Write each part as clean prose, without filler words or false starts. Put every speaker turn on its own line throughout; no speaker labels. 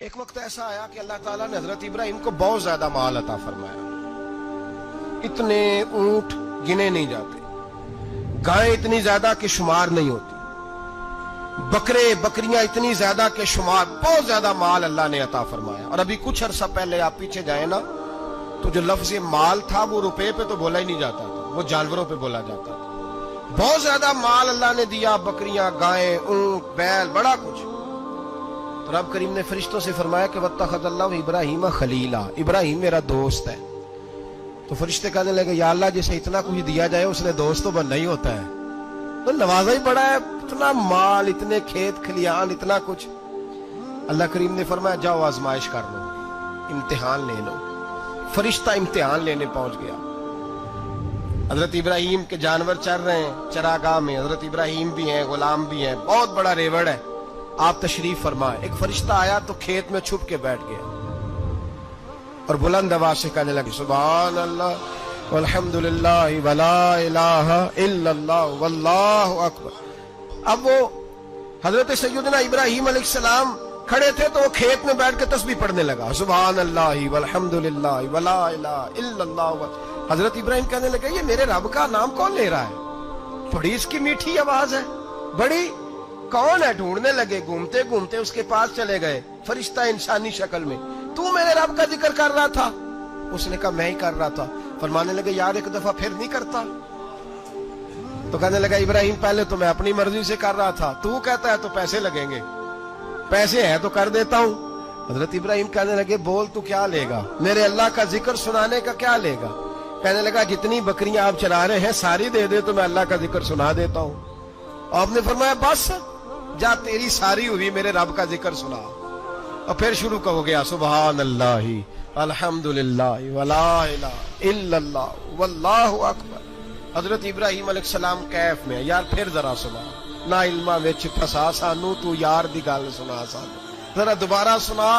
ایک وقت ایسا آیا کہ اللہ تعالیٰ نے حضرت ابراہیم کو بہت زیادہ مال عطا فرمایا. اتنے اونٹ گنے نہیں جاتے، گائیں اتنی زیادہ کہ شمار نہیں ہوتی، بکرے بکریاں اتنی زیادہ کہ شمار، بہت زیادہ مال اللہ نے عطا فرمایا. اور ابھی کچھ عرصہ پہلے آپ پیچھے جائیں نا تو جو لفظ مال تھا وہ روپے پہ تو بولا ہی نہیں جاتا تھا، وہ جانوروں پہ بولا جاتا تھا. بہت زیادہ مال اللہ نے دیا، بکریاں، گائیں، اونٹ، بیل، بڑا کچھ. تو رب کریم نے فرشتوں سے فرمایا کہ واتخذ اللہ ابراہیم خلیلا، ابراہیم میرا دوست ہے. تو فرشتے کہنے لگے یا اللہ جسے اتنا کچھ دیا جائے اس نے دوست تو بننا ہی ہوتا ہے، تو نوازا ہی بڑا ہے، اتنا مال، اتنے کھیت کھلیان، اتنا کچھ. اللہ کریم نے فرمایا جاؤ آزمائش کر لو، امتحان لے لو. فرشتہ امتحان لینے پہنچ گیا. حضرت ابراہیم کے جانور چر رہے ہیں چراگاہ میں، حضرت ابراہیم بھی ہیں، غلام بھی ہیں، بہت بڑا ریوڑ ہے. آپ تشریف فرمائے. ایک فرشتہ آیا تو کھیت میں چھپ کے بیٹھ گیا اور بلند آواز سے کہنے لگے سبحان اللہ والحمدللہ ولا الہ الا اللہ واللہ اکبر. اب وہ حضرت سیدنا ابراہیم علیہ السلام کھڑے تھے تو وہ کھیت میں بیٹھ کے تسبیح پڑھنے لگا سبحان اللہ والحمدللہ ولا الہ الا اللہ. حضرت ابراہیم کہنے لگے یہ میرے رب کا نام کون لے رہا ہے؟ بڑی اس کی میٹھی آواز ہے، بڑی، کون ہے؟ ڈھونڈنے لگے، گھومتے گھومتے اس کے پاس چلے گئے. فرشتہ انسانی شکل میں، تو میرے رب کا ذکر کر رہا تھا؟ اس نے کہا میں ہی کر رہا تھا. فرمانے لگے یار ایک دفعہ پھر نہیں کرتا؟ تو کہنے لگا ابراہیم پہلے تو میں اپنی مرضی سے کر رہا تھا، تو کہتا ہے تو پیسے لگیں گے، پیسے ہے تو کر دیتا ہوں. حضرت ابراہیم کہنے لگے بول تو کیا لے گا؟ میرے اللہ کا ذکر سنانے کا کیا لے گا؟ کہنے لگا جتنی بکریاں آپ چرا رہے ہیں ساری دے دے تو میں اللہ کا ذکر سنا دیتا ہوں. آپ نے فرمایا بس جا تیری ساری ہوئی، میرے رب کا ذکر سنا. اور پھر شروع ہو گیا سبحان اللہ الحمدللہ ولا الہ الا اللہ واللہ اکبر. حضرت ابراہیم علیہ السلام کیف میں یار پھر ذرا سنا، نا علما وچ پھسا سانو تو یار دی گل سنا سانو، ذرا دوبارہ سنا.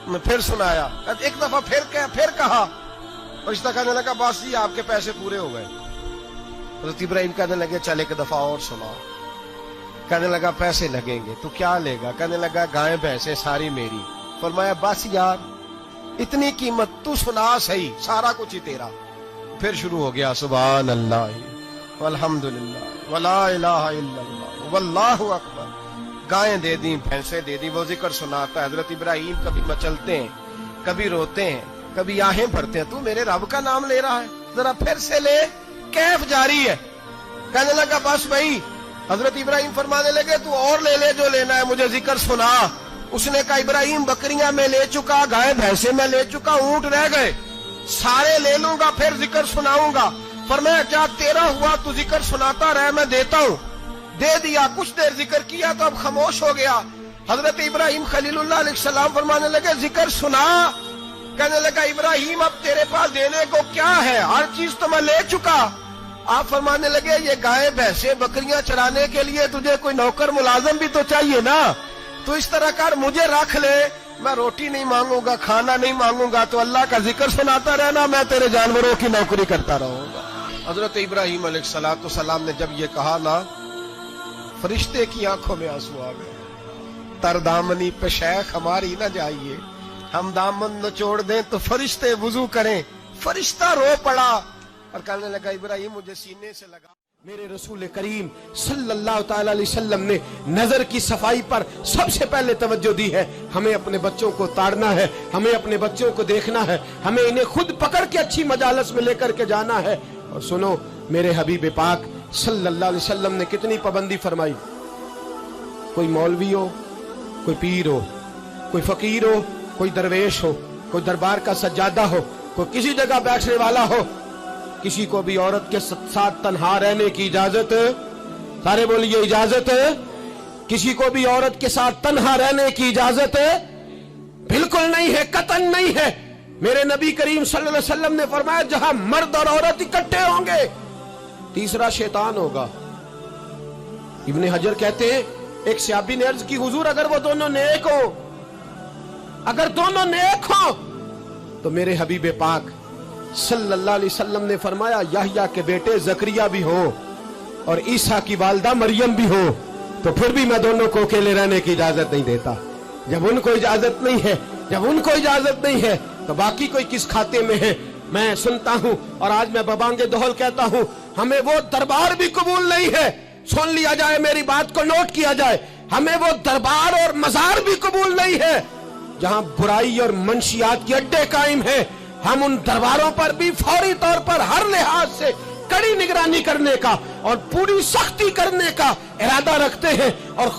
میں پھر سنایا، ایک دفعہ پھر کہا. فرشتہ کہنے لگا بس جی آپ کے پیسے پورے ہو گئے. حضرت ابراہیم کہنے لگے چل ایک دفعہ اور سنا. کہنے لگا پیسے لگیں گے. تو کیا لے گا؟ کہنے لگا گائیں بھینسیں ساری میری. فرمایا بس یار اتنی قیمت، تو سنا صحیح، سارا کچھ ہی تیرا. پھر شروع ہو گیا سبحان اللہ والحمدللہ ولا الہ الا اللہ واللہ اکبر. گائیں دے دیں، بھینسیں دے دیں، وہ ذکر سناتا ہے. حضرت ابراہیم کبھی مچلتے ہیں، کبھی روتے ہیں، کبھی آہیں بھرتے ہیں. تو میرے رب کا نام لے رہا ہے، ذرا پھر سے لے. کیف جاری ہے. کہنے لگا بس بھائی. حضرت ابراہیم فرمانے لگے تو اور لے لے جو لینا ہے، مجھے ذکر سنا. اس نے کہا ابراہیم بکریاں میں لے چکا، گائے بھینسیں میں لے چکا، اونٹ رہ گئے، سارے لے لوں گا پھر ذکر سناؤں گا. فرمایا کیا تیرا ہوا تو ذکر سناتا رہ، میں دیتا ہوں. دے دیا. کچھ دیر ذکر کیا تو اب خاموش ہو گیا. حضرت ابراہیم خلیل اللہ علیہ السلام فرمانے لگے ذکر سنا. کہنے لگا ابراہیم اب تیرے پاس دینے کو کیا ہے؟ ہر چیز تو میں لے چکا. آپ فرمانے لگے یہ گائے بھینسیں بکریاں چرانے کے لیے تجھے کوئی نوکر ملازم بھی تو چاہیے نا. تو اس طرح کر مجھے رکھ لے، میں روٹی نہیں مانگوں گا، کھانا نہیں مانگوں گا، تو اللہ کا ذکر سناتا رہنا، میں تیرے جانوروں کی نوکری کرتا رہوں گا. حضرت ابراہیم علیہ السلام نے جب یہ کہا نا، فرشتے کی آنکھوں میں آنسو آ گئے. تر دامنی پہ شیخ ہماری نہ جائیے، ہم دامن نچوڑ دیں تو فرشتے وضو کریں. فرشتہ رو پڑا اور کہنے لگا ابراہیم مجھے سینے سے لگا. میرے رسول کریم صلی اللہ تعالی علیہ وسلم نے نظر کی صفائی پر سب سے پہلے توجہ دی ہے. ہمیں اپنے بچوں کو تاڑنا ہے، ہمیں اپنے بچوں کو دیکھنا ہے، ہمیں انہیں خود پکڑ کے اچھی مجالس میں لے کر کے جانا ہے. اور سنو میرے حبیب پاک صلی اللہ علیہ وسلم نے کتنی پابندی فرمائی. کوئی مولوی ہو، کوئی پیر ہو، کوئی فقیر ہو، کوئی درویش ہو، کوئی دربار کا سجادہ ہو، کوئی کسی جگہ بیٹھنے والا ہو، کسی کو بھی عورت کے ساتھ تنہا رہنے کی اجازت، سارے بولیے اجازت. کسی کو بھی عورت کے ساتھ تنہا رہنے کی اجازت بالکل نہیں ہے، قطعاً نہیں ہے. میرے نبی کریم صلی اللہ علیہ وسلم نے فرمایا جہاں مرد اور عورت اکٹھے ہوں گے تیسرا شیطان ہوگا. ابن حجر کہتے ہیں ایک صحابی نے عرض کی حضور اگر وہ دونوں نیک ہو، اگر دونوں نیک ہو تو میرے حبیب پاک صلی اللہ علیہ وسلم نے فرمایا یحییٰ کے بیٹے زکریا بھی ہو اور عیسیٰ کی والدہ مریم بھی ہو تو پھر بھی میں دونوں کو اکیلے رہنے کی اجازت نہیں دیتا. जब उनको इजाजत नहीं है, जब उनको इजाजत नहीं है तो बाकी कोई किस खाते में है। मैं सुनता हूं और आज मैं बबांगे दोहल कहता हूं, हमें वो दरबार भी कबूल नहीं है। सुन लिया जाए, मेरी बात को नोट किया जाए, हमें वो दरबार और मजार भी कबूल नहीं है जहां बुराई और मंशियात के अड्डे कायम है। हम उन दरबारों पर भी फौरी तौर पर हर लिहाज से कड़ी निगरानी करने का और पूरी सख्ती करने का इरादा रखते हैं और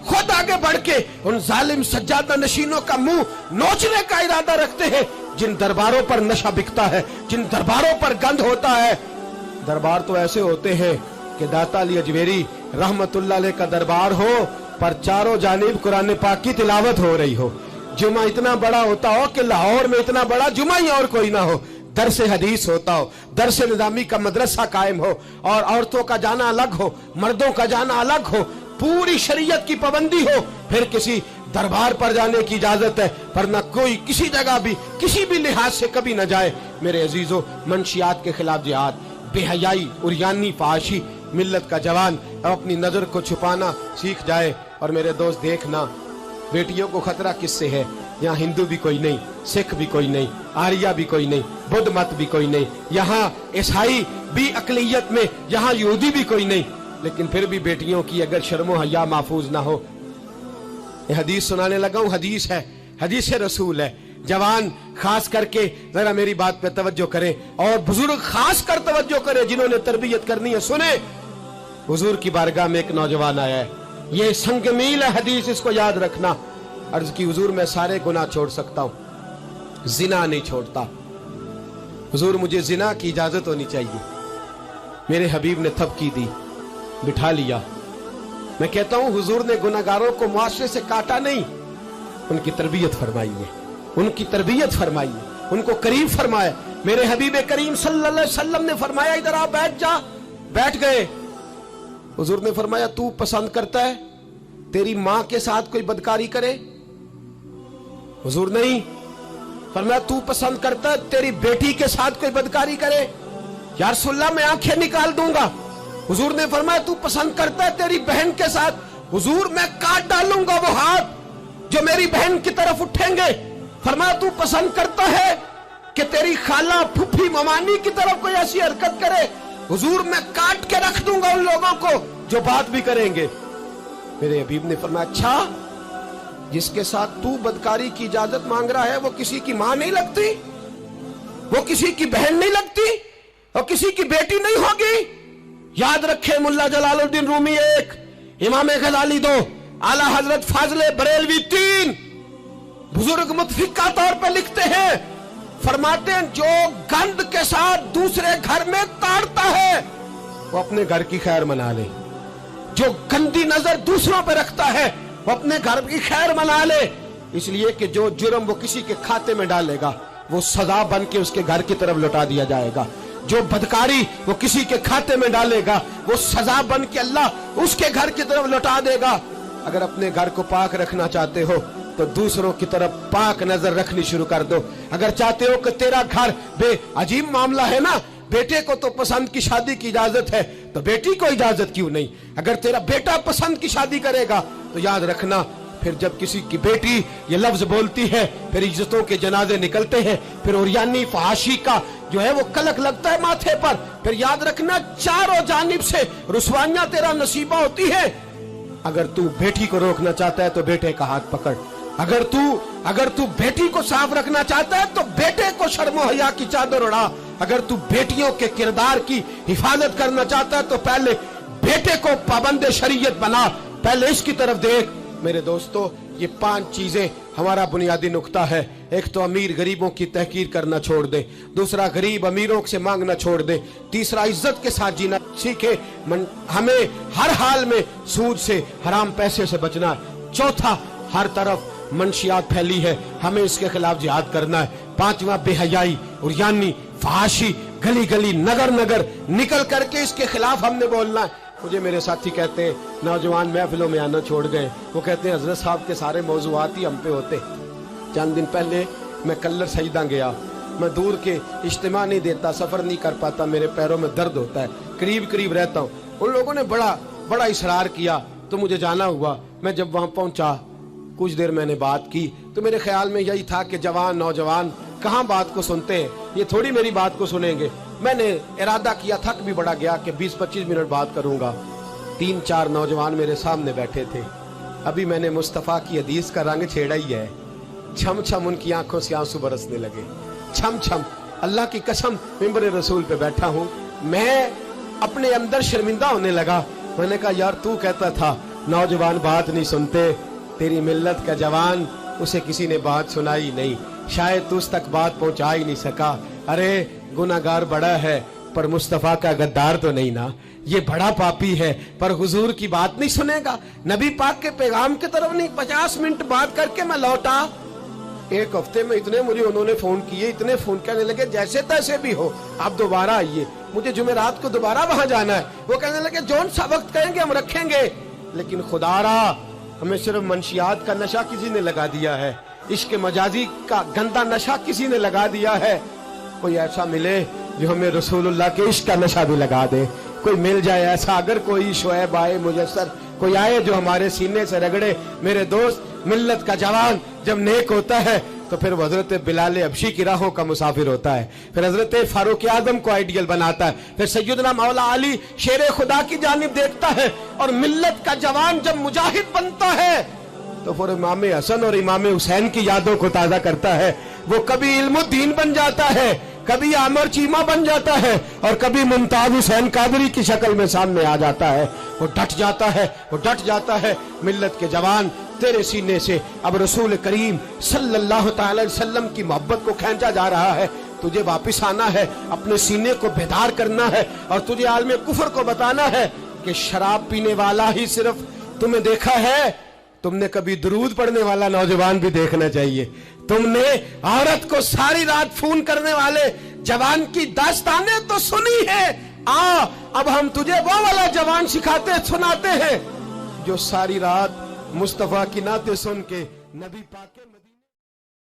खुद आगे बढ़ के उन जालिम सज्जादा नशीनों का मुंह नोचने का इरादा रखते हैं जिन दरबारों पर नशा बिकता है, जिन दरबारों पर गंध होता है। दरबार तो ऐसे होते हैं कि दाता अली अजमेरी रहमतुल्लाह अलैह का दरबार हो पर चारों जानिब कुरान पाक की तिलावत हो रही हो। जुमा इतना बड़ा होता हो कि लाहौर में इतना बड़ा जुमा ही और कोई ना हो। दरस हदीस होता हो, दरस निजामी का मदरसा कायम हो और औरतों का जाना अलग हो, मर्दों का जाना अलग हो, पूरी शरीयत की पाबंदी हो। फिर किसी दरबार पर जाने की इजाजत है, पर न कोई किसी जगह भी किसी भी लिहाज से कभी न जाए। मेरे अजीजों, मंशियात के खिलाफ जिहाद, बेहयाई, उरियानी, फाहशी, मिल्लत का जवान अब अपनी नजर को छुपाना सीख जाए। और मेरे दोस्त देखना, बेटियों को खतरा किससे है? यहाँ हिंदू भी कोई नहीं, सिख भी कोई नहीं, आर्या भी कोई नहीं, बुद्ध मत भी कोई नहीं, यहाँ ईसाई भी अकलियत में, यहाँ यहूदी भी कोई नहीं। लेकिन फिर भी बेटियों की अगर शर्मो हया महफूज ना हो। ये हदीस सुनाने लगा हूं, हदीस है, हदीस रसूल है। जवान खास करके जरा मेरी बात पे तवज्जो करें और बुजुर्ग खास कर तवज्जो करें जिन्होंने तरबियत करनी है। सुने, हुजूर की बारगाह में एक नौजवान आया है, ये संगमील है हदीस, इसको याद रखना। अर्ज की, हुजूर मैं सारे गुनाह छोड़ सकता हूं, जिना नहीं छोड़ता। हुजूर मुझे जिना की इजाजत होनी चाहिए। मेरे हबीब ने थपकी दी, बिठा लिया। मैं कहता हूं हुजूर ने गुनाहगारों को मुआशरे से काटा नहीं, उनकी तरबियत फरमाई है, उनकी तरबियत फरमाई है, उनको करीब फरमाया। मेरे हबीब करीम सल्लल्लाहु अलैहि वसल्लम ने फरमाया, इधर आप बैठ जा। बैठ गए। हुजूर ने फरमाया, तू पसंद करता है तेरी मां के साथ कोई बदकारी करे? हुजूर नहीं। फरमाया, तू पसंद करता है तेरी बेटी के साथ कोई बदकारी करे? या रसूलल्लाह मैं आंखें निकाल दूंगा। हुजूर ने फरमाया, तू पसंद करता है तेरी बहन के साथ? हुजूर मैं काट डालूंगा वो हाथ जो मेरी बहन की तरफ उठेंगे। फरमाया, तू पसंद करता है कि तेरी खाला, फुफी, ममानी की तरफ कोई ऐसी हरकत करे? हुजूर मैं काट के रख दूंगा उन लोगों को जो बात भी करेंगे। मेरे हबीब ने फरमाया, अच्छा जिसके साथ तू बदकारी की इजाजत मांग रहा है वो किसी की मां नहीं लगती, वो किसी की बहन नहीं लगती, और किसी की बेटी नहीं होगी? याद रखे, मुल्ला जलालुद्दीन रूमी 1, इमाम गजाली 2, आला हजरत फाजले बरेलवी 3, बुजुर्ग मुतफिका तौर पर लिखते हैं, फरमाते हैं जो गंद के साथ दूसरे घर में ताड़ता है वो अपने घर की खैर मना ले। जो गंदी नजर दूसरों पर रखता है वो अपने घर की खैर मना ले। इसलिए कि जो जुर्म वो किसी के खाते में डालेगा वो सजा बन के उसके घर की तरफ लौटा दिया जाएगा। जो बदकारी वो किसी के खाते में डालेगा वो सजा बन के अल्लाह उसके घर की तरफ लौटा देगा। अगर अपने घर को पाक रखना चाहते हो तो दूसरों की तरफ पाक नजर रखनी शुरू कर दो। अगर चाहते हो कि तेरा घर अजीब मामला है ना, बेटे को तो पसंद की शादी की इजाजत है तो बेटी को इजाजत क्यों नहीं? अगर तेरा बेटा पसंद की शादी करेगा तो याद रखना, फिर जब किसी की बेटी ये लफ्ज बोलती है फिर इज्जतों के जनाजे निकलते हैं, फिर उरियानी फहाशी का जो है वो कलक लगता है माथे पर। फिर याद रखना, चारों जानिब से रुसवाइयां तेरा नसीबा होती है। अगर तू बेटी को रोकना चाहता है तो बेटे का हाथ पकड़। अगर तू बेटी को साफ रखना चाहता है तो बेटे को शर्मो हया की चादर उड़ा। अगर तू बेटियों के किरदार की हिफाजत करना चाहता है तो पहले बेटे को पाबंद शरीयत बना, पहले इसकी तरफ देख। मेरे दोस्तों, ये 5 चीजें हमारा बुनियादी नुक्ता है। एक तो अमीर गरीबों की तहकीर करना छोड़ दे, दूसरा गरीब अमीरों से मांगना छोड़ दे, तीसरा इज्जत के साथ जीना सीखे, हमें हर हाल में सूद से, हराम पैसे से बचना है। चौथा, हर तरफ मंशियात फैली है, हमें इसके खिलाफ जिहाद करना है। 5वां, बेहयाई, उरियानी, फहाशी, गली गली, नगर नगर निकल करके इसके खिलाफ हमने बोलना है। मुझे मेरे साथी कहते हैं नौजवान महफिलों में आना छोड़ गए, वो कहते हैं हजरत साहब के सारे मौजूआत ही हम पे होते। चंद दिन पहले मैं कल्लर सईदा गया, मैं दूर के इज्तिमा नहीं देता, सफर नहीं कर पाता, मेरे पैरों में दर्द होता है, करीब करीब रहता हूँ। उन लोगों ने बड़ा इसरार किया तो मुझे जाना हुआ। मैं जब वहां पहुंचा कुछ देर मैंने बात की तो मेरे ख्याल में यही था कि जवान नौजवान कहाँ बात को सुनते हैं, ये थोड़ी मेरी बात को सुनेंगे। मैंने इरादा किया, थक भी बड़ा गया कि 20-25 मिनट बात करूंगा। 3-4 नौजवान मेरे सामने बैठे थे। अभी मैंने मुस्तफ़ा की हदीस का रंग छेड़ा ही है। छम छम उनकी आंखों से आंसू बरसने लगे, छम छम। अल्लाह की कसम, मिंबर रसूल पे बैठा हूँ, मैं अपने अंदर शर्मिंदा होने लगा। मैंने कहा यार तू कहता था नौजवान बात नहीं सुनते, तेरी मिल्लत का जवान, उसे किसी ने बात सुनाई नहीं, शायद तू उस तक बात पहुंचा ही नहीं सका। अरे गुनाहगार बड़ा है पर मुस्तफा का गद्दार तो नहीं ना, ये बड़ा पापी है पर हुजूर की बात नहीं सुनेगा। नबी पाक के पैगाम की तरफ नहीं, 50 मिनट बात करके मैं लौटा। एक हफ्ते में इतने मुझे उन्होंने फोन किए, इतने फोन करने लगे जैसे तैसे भी हो आप दोबारा आइए, मुझे जुमेरात को दोबारा वहां जाना है। वो कहने लगे जौन सा वक्त कहेंगे हम रखेंगे, लेकिन खुदारा हमें सिर्फ मंशियात का नशा किसी ने लगा दिया है, इश्क मजाजी का गंदा नशा किसी ने लगा दिया है। कोई ऐसा मिले जो हमें रसूलुल्लाह के इश्क का नशा भी लगा दे, कोई मिल जाए ऐसा। अगर कोई शोएब आए, मुजस्सर कोई आए जो हमारे सीने से रगड़े। मेरे दोस्त, मिल्लत का जवान जब नेक होता है तो फिर हजरत बिलाल हबशी की राहों का मुसाफिर होता है, फिर हजरत फारूक आजम को आइडियल बनाता है, फिर सैयदना मौला अली शेर खुदा की जानिब देखता है। और मिल्लत का जवान जब मुजाहिद बनता है तो फिर इमाम हसन और इमाम हुसैन की यादों को ताजा करता है। वो कभी इल्मुद्दीन बन जाता है, कभी आमर चीमा बन जाता है, और कभी मुमताज हुसैन कादरी की शक्ल में सामने आ जाता है। वो डट जाता है, वो डट जाता है। मिल्लत के जवान, तेरे सीने से अब रसूल करीम सल्लल्लाहु ताला अलैहि वसल्लम की मोहब्बत को खींचा जा रहा है। तुझे वापिस आना है, अपने सीने को बेदार करना है, और तुझे आलम कुफर को बताना है कि शराब पीने वाला ही सिर्फ तुम्हें देखा है, तुमने कभी दुरूद पढ़ने वाला नौजवान भी देखना चाहिए। तुमने औरत को सारी रात फोन करने वाले जवान की दास्तानें तो सुनी है। अब हम तुझे वो वाला जवान सिखाते सुनाते हैं जो सारी रात मुस्तफा की नाते सुन के नबी पाक के